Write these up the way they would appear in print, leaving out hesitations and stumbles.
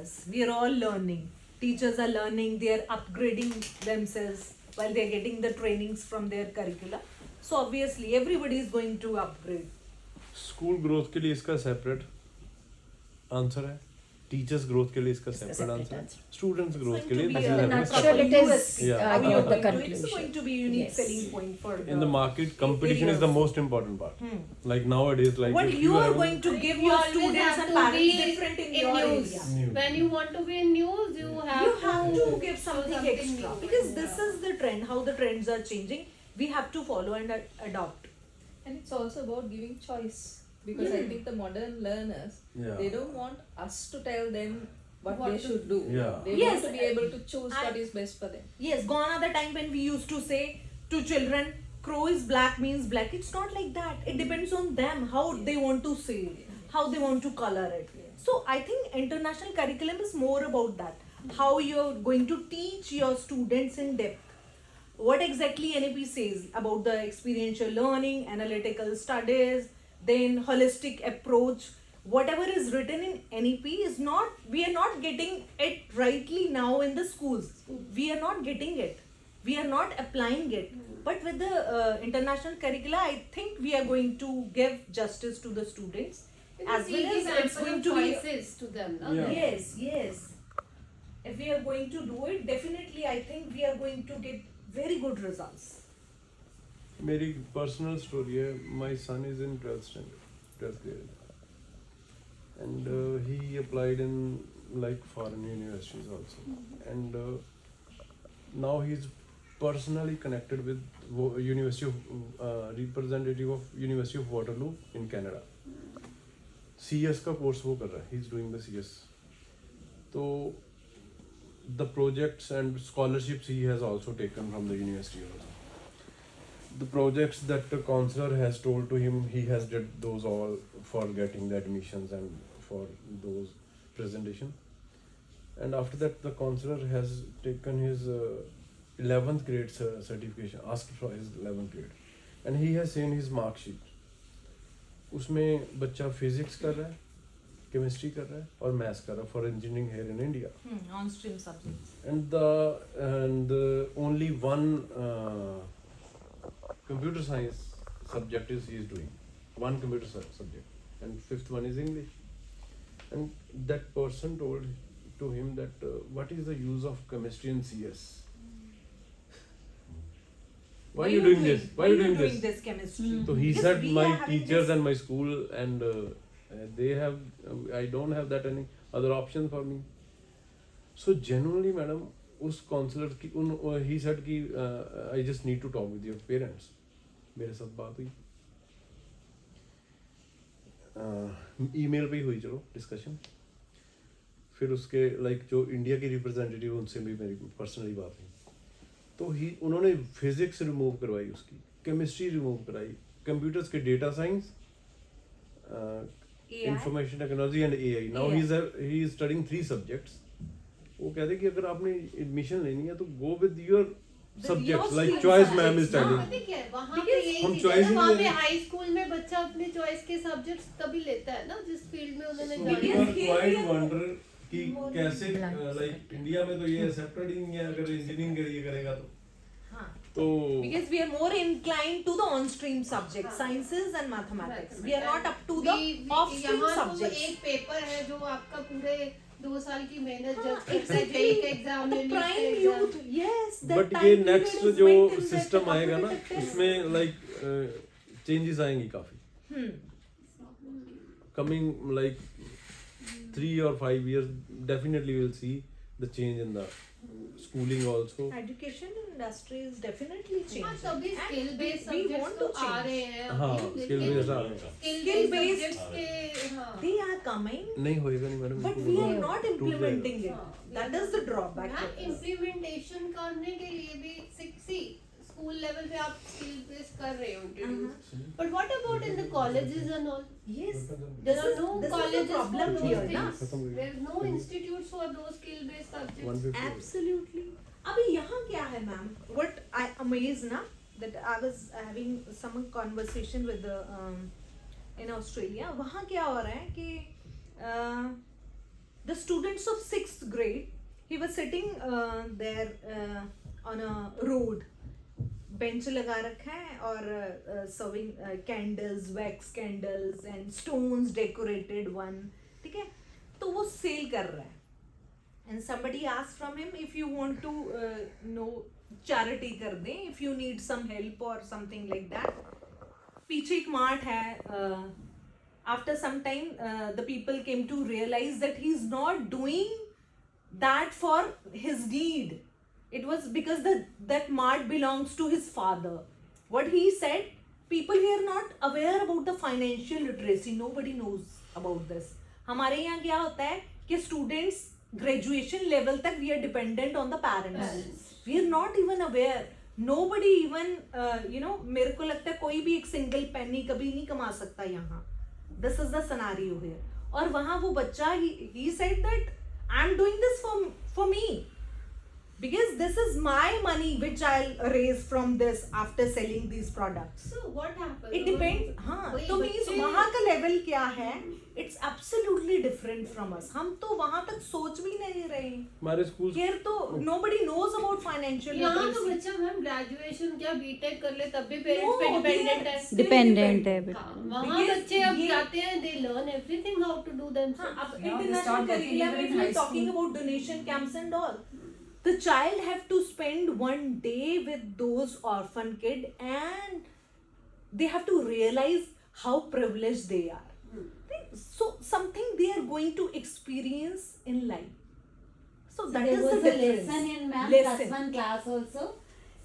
process. We are all learning. Teachers are learning, they are upgrading themselves while they are getting the trainings from their curricula. So obviously everybody is going to upgrade. School growth के लिए इसका separate answer है, teachers growth के लिए इसका separate separate answer है, answer. Students It's growth going के to लिए be this a is not separate. sure proper it is, USP. Yeah. How you are the going to, it's conclusion. going to be a unique Yes. selling point for In the market, competition is the most important part. Like nowadays, like what if you are have- going to give You your always students have and to parents be different in in your news. area. News. When you want to be in news, you You have have to give show something extra new. because this is the trend, how the trends are changing. We have to follow and adopt. And it's also about giving choice because I think the modern learners Yeah. they don't want us to tell them what What they to should do. Yeah. They Yes, want to be able to choose I- what is best for them. Yes, gone are the time when we used to say to children, crow is black means black. It's not like that. It depends on them how they want to say it, how they want to color it. So I think international curriculum is more about that. How you're going to teach your students in depth. What exactly NAP says about the experiential learning, analytical studies, then holistic approach. Whatever is written in NEP is not, we are not getting it rightly now in the schools. We are not getting it. We are not applying it. But with the international curricula, I think we are going to give justice to the students Because as well we give as it's ample going to be. choices to them. No? Yeah. Yes, yes. If we are going to do it, definitely I think we are going to get very good results. मेरी personal story है. My son is in 12th grade and he applied in like foreign universities also, and now he's personally connected with University of representative of University of Waterloo in Canada. CS का course वो कर रहा है, he is doing the CS. तो the projects and scholarships he has also taken from the university also. The projects that the counselor has told to him, he has did those all for getting the admissions and for those presentation. And after that, the counselor has taken his 11th grade certification, asked for his 11th grade, and he has seen his mark sheet. उसमें बच्चा physics कर रहा है, chemistry कर रहा है और maths कर रहा है for engineering here in India. On-stream subjects. And the only one computer science subject is he is doing, one computer subject, and 5th one is English. And that person told to him that what is the use of chemistry in CS? Why are you doing this? Why are you doing this? chemistry? So he Because said we my are having teachers this- and my school and they have I don't have that any other option for me. So genuinely, madam, उस counselor की he said कि I just need to talk with your parents. मेरे साथ बात हुई, email पे ही हुई, चलो डिस्कशन. फिर उसके लाइक जो इंडिया के रिप्रेजेंटेटिव उनसे भी मेरी पर्सनली बात हुई. तो उन्होंने फिजिक्स रिमूव करवाई, उसकी केमिस्ट्री रिमूव कराई, कंप्यूटर्स के data science, AI? Information technology and AI. Now he is studying 3 subjects. वो कहते कि अगर आपने एडमिशन लेनी है तो go with your subjects like stream choice ma'am subjects, is हाँ. टेलिंग. पता है क्या है? वहाँ पे Because यही हम चीज़ choice है ही ना, नहीं वहाँ दे पे रहे. हाई स्कूल में बच्चा अपने चॉइस के सब्जेक्ट्स तभी लेता है ना जिस फील्ड में उन्होंने So जाना we है. were quite wonder कि कैसे लाइक इंडिया में तो ये एक्सेप्टेड ही नहीं है अगर इंजीनियरिंग करिए करेगा तो. हाँ. तो Because we are more inclined to the on-stream subjects, sciences and mathematics. We are not up to the off-stream यहाँ तो subjects. एक पेपर है जो आपका पूरे 2 साल की मेहनत हाँ, जज करता है, exactly. JEE का एग्जाम, The NEET prime का youth, exam. yes. that but time ये period नेक्स्ट is जो went in that सिस्टम आएगा ना competitive test. उसमें लाइक चेंजेस आएंगी काफी. Coming like 3 or 5 years, definitely we'll see the change in the schooling also. Education industry is definitely हाँ, changing. सभी And skill based we subjects want तो to uh change. रहे हैं हाँ, अभी, skill लेकिन based आ रहे हैं. skill Skill based based subjects के हाँ. They are coming, नहीं होएगा नहीं मैडम. but इनको we बोलो, are not टूट जाएगा. implementing it. हाँ. That is the drawback. हाँ, with this. इम्प्लीमेंटेशन करने के लिए भी स्कूल लेवल पे आप स्किल बेस्ड कर रहे हो introduce, but what about in the colleges and all? Yes, There this are is no this is the colleges for problem those here, na? things. There is no institutes for those skill based subjects. 150. Absolutely. अभी यहाँ क्या है ma'am? What I amazed ना that I was having some conversation with the in Australia. वहाँ क्या हो रहा है कि the students of 6th grade, he was sitting there on a road. Bench लगा रखा है और serving candles, wax candles and stones decorated one, ठीक है, तो वो सेल कर रहा है. And somebody asked from him, if you want to know charity कर दें, if you need some help or something like that. पीछे एक मार्ट है. After some time the people came to realize that he's not doing that for his need. It was because that mart belongs to his father. What he said, people here not aware about the financial literacy. Nobody knows about this. हमारे यहाँ क्या होता है कि students graduation level तक we are dependent on the parents. We are not even aware. Nobody even मेरे को लगता है कोई भी एक single penny कभी नहीं कमा सकता यहाँ. This is the scenario here. और वहाँ वो बच्चा he said that I'm doing this for me. Because this is my money which I'll raise from this after selling these products. So what happened? It depends. हाँ, वही तो means बच्चे- वहाँ का level क्या है? It's absolutely different from us. हम तो वहाँ तक सोच भी नहीं रहे. हमारे स्कूल Here तो nobody knows about financial यहाँ तो literacy. बच्चा मैम ग्रेजुएशन क्या बीटेक कर ले तब भी पेरेंट्स No, पे we डिपेंडेंट are है. still डिपेंडेंट है dependent. हाँ, बिल्कुल. वहाँ Because बच्चे अब ये- जाते हैं, they learn everything how to do हाँ, themselves. अब Now they international start working curriculum, even if in we high are talking school. about donation camps and all, the child have to spend one day with those orphan kid and they have to realize how privileged they are. So something they are going to experience in life. So that There is the was a difference. lesson in ma'am Lesson. plus one class also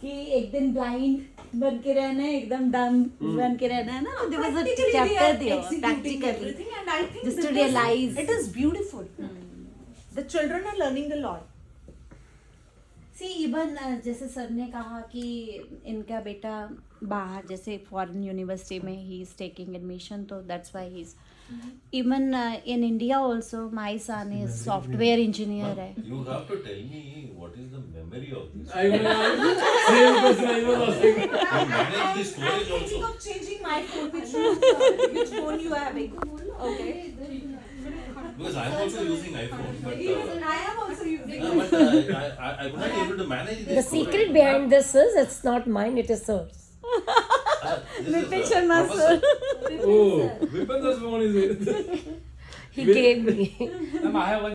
कि एक दिन blind बन के रहना है, एकदम dumb बन के रहना है ना. There was a Practically they chapter are there executing practically. everything, and I think Just to that is- realize. it is beautiful. The children are learning a lot. See even जैसे sir ने कहा कि इनका बेटा बाहर जैसे foreign university में he is taking admission, तो that's why he is even in India also my son is software engineer है. You have to tell me what is the memory of this. same question I was asking. You manage the storage I'm thinking also. of changing my phone. Which phone you are having? Okay. Because I am also using iPhone, but Even I am also using. but I was not able to manage The storage. secret behind this is it's not mine, it is hers. This is, Vipin Sharma professor. sir. Oh, Vipin's phone is it? He gave me. Ma'am, I have one